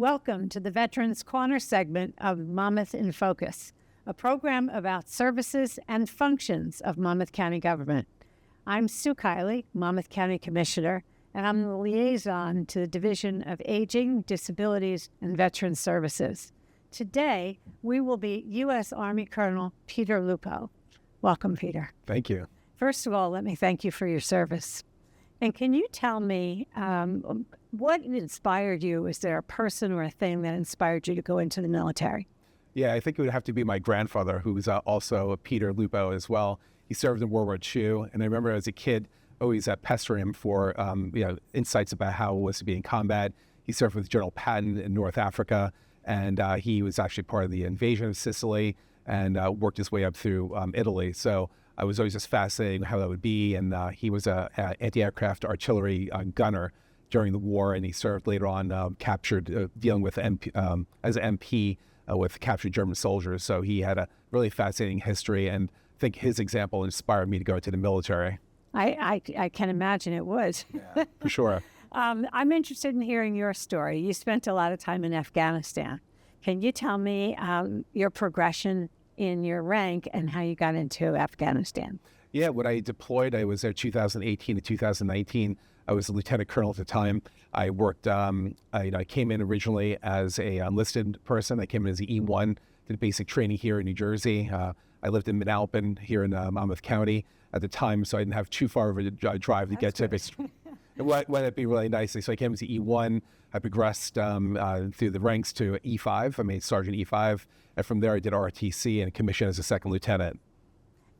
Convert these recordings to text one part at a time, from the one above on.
Welcome to the Veterans Corner segment of Monmouth in Focus, a program about services and functions of Monmouth County government. I'm Sue Kiley, Monmouth County Commissioner, and I'm the liaison to the Division of Aging, Disabilities, and Veterans Services. Today, we will be U.S. Army Colonel Peter Lupo. Welcome, Peter. Thank you. First of all, let me thank you for your service. And can you tell me what inspired you? Is there a person or a thing that inspired you to go into the military? Yeah, I think it would have to be my grandfather, who was also Peter Lupo as well. He served in World War II, and I remember as a kid always pestering him for insights about how it was to be in combat. He served with General Patton in North Africa, and he was actually part of the invasion of Sicily and worked his way up through Italy. So I was always just fascinated how that would be, and he was an anti-aircraft artillery gunner during the war, and he served later on, captured, dealing with as an MP with captured German soldiers. So he had a really fascinating history, and I think his example inspired me to go into the military. I can imagine it would. Yeah, for sure. I'm interested in hearing your story. You spent a lot of time in Afghanistan. Can you tell me your progression in your rank and how you got into Afghanistan? Yeah, when I deployed, I was there 2018 to 2019. I was a lieutenant colonel at the time. I worked, I came in originally as a enlisted person. I came in as an E1, did basic training here in New Jersey. I lived in Manalapan here in Monmouth County at the time, so I didn't have too far of a drive to get to it. It wound up being really nicely. So I came as an E1. I progressed through the ranks to E5. I made Sergeant E5. And from there, I did ROTC and commissioned as a second lieutenant.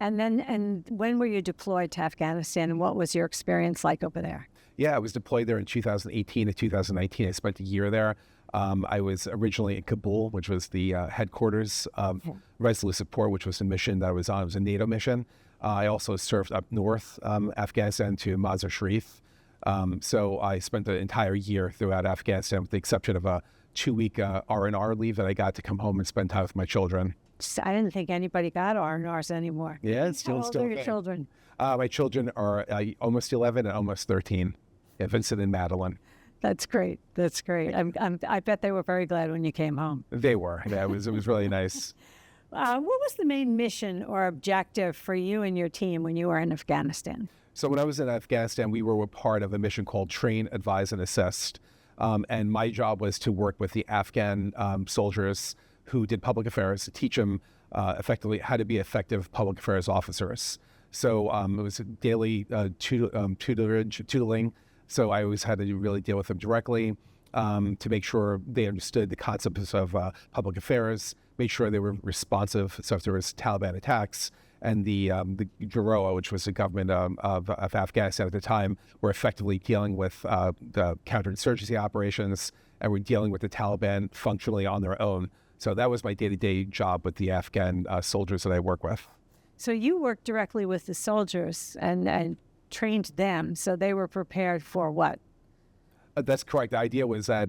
And when were you deployed to Afghanistan, and what was your experience like over there? Yeah, I was deployed there in 2018 to 2019. I spent a year there. I was originally in Kabul, which was the headquarters of Resolute Support, which was the mission that I was on. It was a NATO mission. I also served up north, Afghanistan, to Mazar Sharif. So I spent the entire year throughout Afghanistan, with the exception of a 2-week R&R leave that I got to come home and spend time with my children. I didn't think anybody got R&Rs anymore. Yeah, it's still. How old are your children? My children are almost 11 and almost 13. Yeah, Vincent and Madeline. That's great. That's great. I bet they were very glad when you came home. They were. Yeah, it was really nice. What was the main mission or objective for you and your team when you were in Afghanistan? So when I was in Afghanistan, we were part of a mission called Train, Advise, and Assist. And my job was to work with the Afghan soldiers who did public affairs, to teach them effectively how to be effective public affairs officers. So it was daily tutoring. So I always had to really deal with them directly to make sure they understood the concepts of public affairs, make sure they were responsive. So if there was Taliban attacks, and the Garoa, which was the government of Afghanistan at the time, were effectively dealing with the counterinsurgency operations, and were dealing with the Taliban functionally on their own. So that was my day-to-day job with the Afghan soldiers that I work with. So you worked directly with the soldiers and trained them, so they were prepared for what? That's correct. The idea was that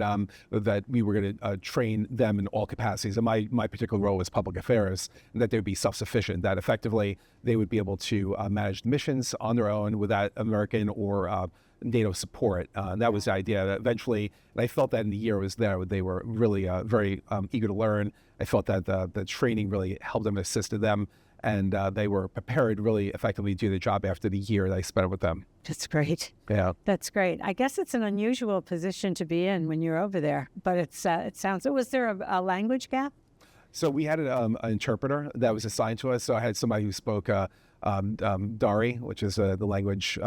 that we were going to train them in all capacities. And my particular role was public affairs, and that they would be self-sufficient, that effectively they would be able to manage missions on their own without American or NATO support. And that was the idea. That eventually, and I felt that in the year I was there, they were really very eager to learn. I felt that the training really helped them, assisted them, and they were prepared really effectively to do the job after the year that I spent with them. That's great. Yeah. That's great. I guess it's an unusual position to be in when you're over there, but it sounds, was there a language gap? So we had an interpreter that was assigned to us. So I had somebody who spoke Dari, which is the language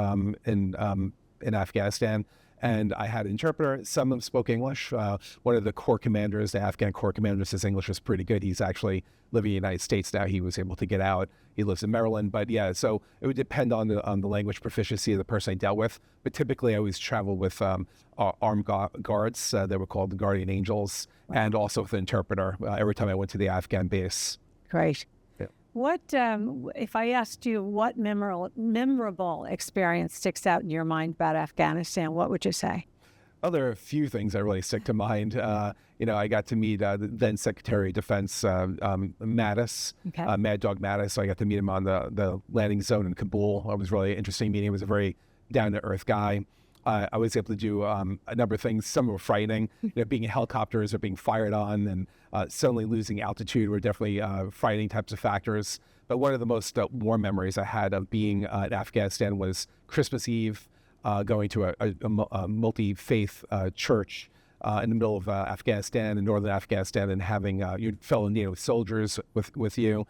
in Afghanistan. And I had an interpreter. Some of them spoke English. One of the corps commanders, the Afghan corps commander, his English was pretty good. He's actually living in the United States now. He was able to get out. He lives in Maryland. But yeah, so it would depend on the language proficiency of the person I dealt with. But typically I always traveled with armed guards. They were called the Guardian Angels, and also with an interpreter every time I went to the Afghan base. Great. What, if I asked you what memorable experience sticks out in your mind about Afghanistan, what would you say? Well, there are a few things that really stick to mind. I got to meet the then Secretary of Defense, Mattis, Mad Dog Mattis. So I got to meet him on the landing zone in Kabul. It was really interesting meeting. He was a very down-to-earth guy. I was able to do a number of things. Some were frightening, being in helicopters or being fired on, and suddenly losing altitude were definitely frightening types of factors. But one of the most warm memories I had of being in Afghanistan was Christmas Eve, going to a multi-faith church in the middle of Afghanistan, in northern Afghanistan, and having your fellow NATO soldiers with you,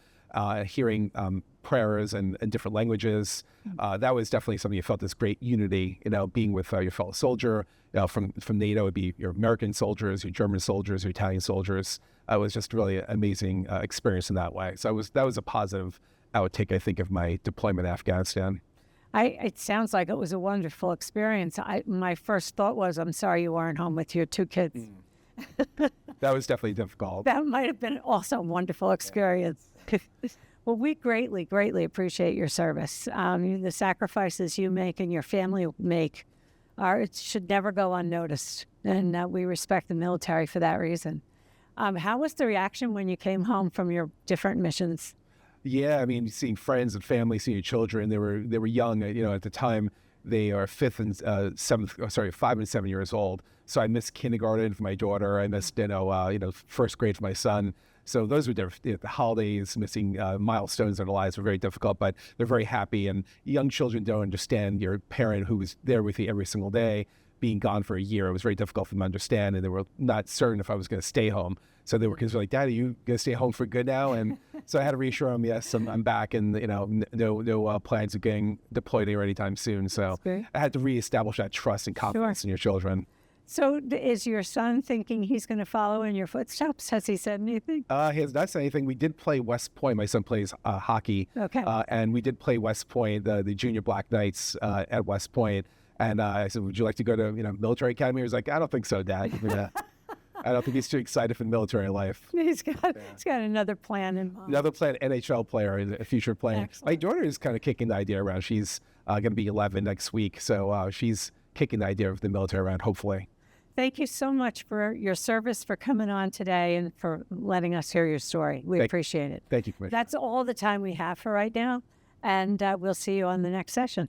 hearing prayers in different languages. That was definitely something you felt this great unity, being with your fellow soldier. From NATO, it'd be your American soldiers, your German soldiers, your Italian soldiers. It was just really an amazing experience in that way. So that was a positive outtake, I think, of my deployment in Afghanistan. It sounds like it was a wonderful experience. My first thought was, I'm sorry you weren't home with your 2 kids. That was definitely difficult. That might have been also a wonderful experience. Well, we greatly, greatly appreciate your service. The sacrifices you make and your family make it should never go unnoticed. And we respect the military for that reason. How was the reaction when you came home from your different missions? Yeah, I mean, seeing friends and family, seeing your children, they were young. At the time, they are 5 and 7 years old. So I missed kindergarten for my daughter. I missed, first grade for my son. So those were the holidays, missing milestones in their lives were very difficult, but they're very happy. And young children don't understand your parent who was there with you every single day being gone for a year. It was very difficult for them to understand, and they were not certain if I was going to stay home. So they were like, "Dad, are you going to stay home for good now?" And so I had to reassure them, yes, I'm back, and no plans of getting deployed here anytime soon. So I had to reestablish that trust and confidence in your children. So is your son thinking he's going to follow in your footsteps? Has he said anything? He has not said anything. We did play West Point. My son plays hockey. Okay. And we did play West Point, the Junior Black Knights at West Point. And I said, "Would you like to go to military academy?" He was like, "I don't think so, Dad." I don't think he's too excited for the military life. He's got another plan in mind. Another plan, NHL player, a future player. Excellent. My daughter is kind of kicking the idea around. She's going to be 11 next week. So she's kicking the idea of the military around, hopefully. Thank you so much for your service, for coming on today, and for letting us hear your story. We appreciate it. Thank you, Commissioner. That's all the time we have for right now, and we'll see you on the next session.